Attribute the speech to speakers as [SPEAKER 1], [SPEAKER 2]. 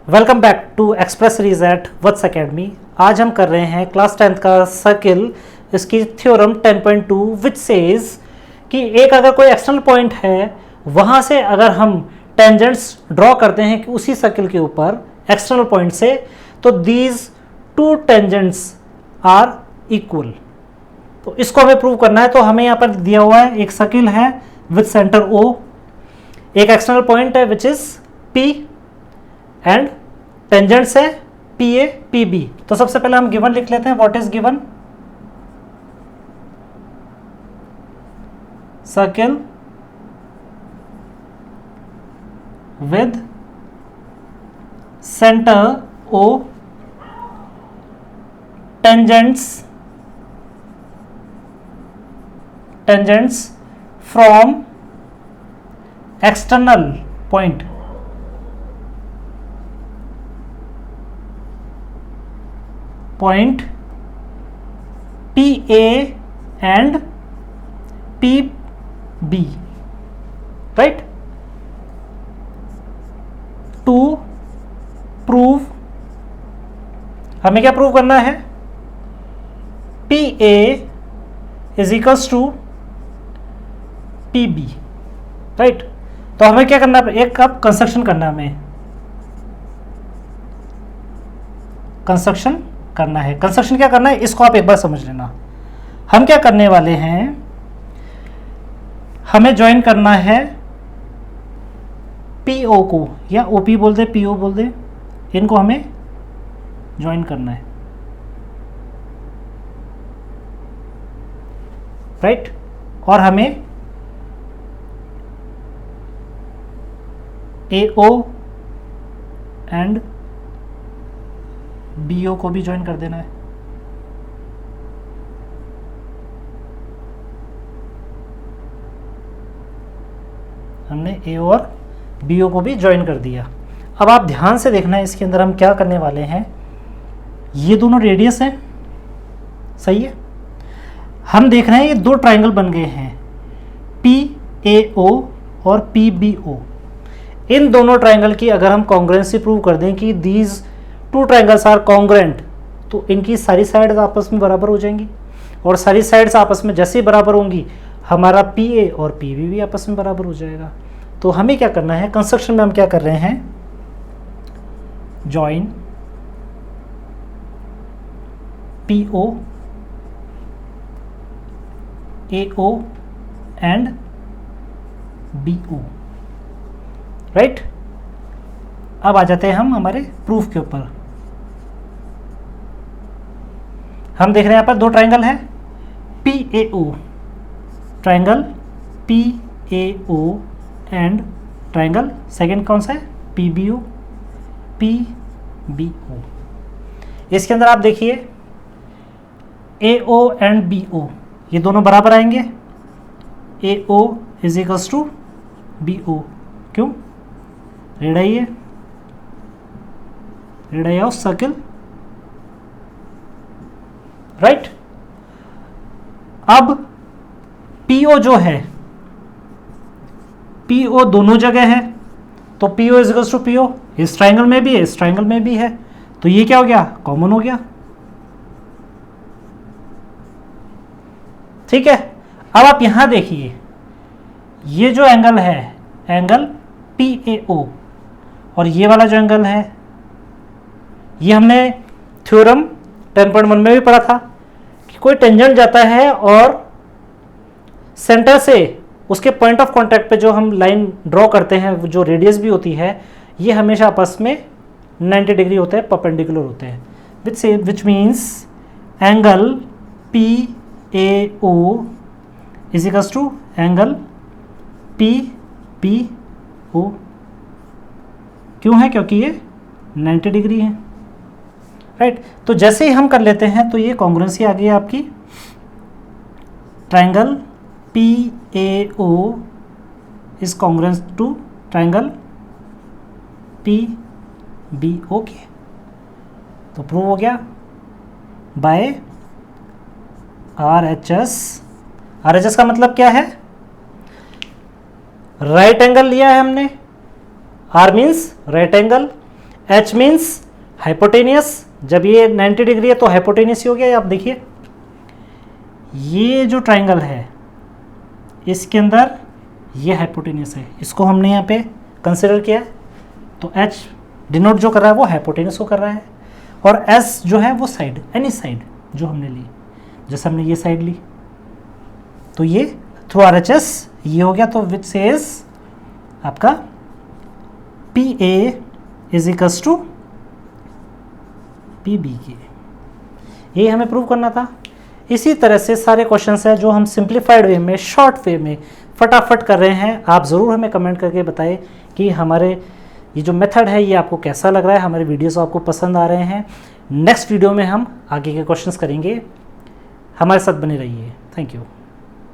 [SPEAKER 1] Welcome back to express series at Vats academy. आज हम कर रहे हैं क्लास 10th का सर्किल, इसकी थ्योरम 10.2 विच सेज कि एक अगर कोई एक्सटर्नल पॉइंट है वहाँ से अगर हम टेंजेंट्स ड्रॉ करते हैं कि उसी सर्किल के ऊपर एक्सटर्नल पॉइंट से, तो these two tangents are equal. तो इसको हमें प्रूव करना है। तो हमें यहाँ पर दिया हुआ है एक सर्किल है विथ सेंटर O, एक एक्सटर्नल पॉइंट है which is P and tangents है PA PB। तो सबसे पहले हम गिवन लिख लेते हैं। What is given? Circle with centre O, tangents from external point PA and PB, right? To prove, हमें क्या प्रूव करना है? PA is equals to PB, right? तो हमें क्या करना है? एक अब कंस्ट्रक्शन करना है, हमें कंस्ट्रक्शन करना है। कंस्ट्रक्शन क्या करना है इसको आप एक बार समझ लेना। हम क्या करने वाले हैं, हमें ज्वाइन करना है PO को, या OP बोल दे, PO बोल दे, इनको हमें ज्वाइन करना है, राइट? और हमें AO एंड BO को भी ज्वाइन कर देना है। हमने AO और BO को भी ज्वाइन कर दिया। अब आप ध्यान से देखना है, इसके अंदर हम क्या करने वाले हैं। ये दोनों रेडियस हैं, सही है? हम देख रहे हैं ये दो ट्राइंगल बन गए हैं, PAO और PBO। इन दोनों ट्राइंगल की अगर हम कॉन्ग्रुएंसी प्रूव कर दें कि these two triangles are congruent, तो इनकी सारी साइड्स आपस में बराबर हो जाएंगी, और सारी साइड्स आपस में जैसे ही बराबर होंगी हमारा PA और PB भी आपस में बराबर हो जाएगा। तो हमें क्या करना है, कंस्ट्रक्शन में हम क्या कर रहे हैं, join PO AO and BO, right? अब आ जाते हैं हम हमारे प्रूफ के ऊपर। हम देख रहे हैं यहाँ पर दो ट्राइंगल है, PAO, triangle PAO and triangle second कौन सा है, PBO। इसके अंदर आप देखिए AO एंड BO ये दोनों बराबर आएंगे। AO is equals to BO, क्यों? Radius of circle, right? अब PO जो है, PO दोनों जगह है, तो PO is equals to PO, इस ट्राइंगल में भी है, इस ट्राइंगल में भी है, तो ये क्या हो गया, कॉमन हो गया, ठीक है? अब आप यहां देखिए, ये जो एंगल है, एंगल PAO, और ये वाला जो एंगल है, ये हमने थ्योरम 10.1 में भी पढ़ा था कि कोई टेंजेंट जाता है और सेंटर से उसके पॉइंट ऑफ कांटेक्ट पे जो हम लाइन ड्रॉ करते हैं, जो रेडियस भी होती है, ये हमेशा आपस में 90 डिग्री होते हैं, परपेंडिकुलर होते हैं, which means angle PAO is equals to angle PBO। क्यों है? क्योंकि ये 90 डिग्री है, राइट? तो जैसे ही हम कर लेते हैं तो ये कॉन्ग्रुएंसी आ गई है आपकी। Triangle PAO is congruent to triangle PBO के। तो प्रूव हो गया बाय RHS का मतलब क्या है? राइट एंगल लिया है हमने, R means right angle, H means hypotenuse, जब ये 90 डिग्री है तो हाइपोटेनियस ही हो गया। आप देखिए ये जो ट्राइंगल है इसके अंदर ये हाइपोटेनियस है, इसको हमने यहाँ पे कंसिडर किया, तो एच डिनोट जो कर रहा है वो हाइपोटेनियस को कर रहा है, और एस जो है वो साइड, एनी साइड जो हमने ली, जैसे हमने ये साइड ली तो ये थ्रू आर एच एस ये हो गया, तो विच सेज आपका P A is equals to P B के, ये हमें प्रूव करना था। इसी तरह से सारे क्वेश्चंस हैं जो हम सिंप्लीफाइड वे में, शॉर्ट वे में फटाफट कर रहे हैं। आप ज़रूर हमें कमेंट करके बताएं कि हमारे ये जो मेथड है ये आपको कैसा लग रहा है, हमारे वीडियोस आपको पसंद आ रहे हैं। नेक्स्ट वीडियो में हम आगे के क्वेश्चंस करेंगे, हमारे साथ बने रहिए। Thank you.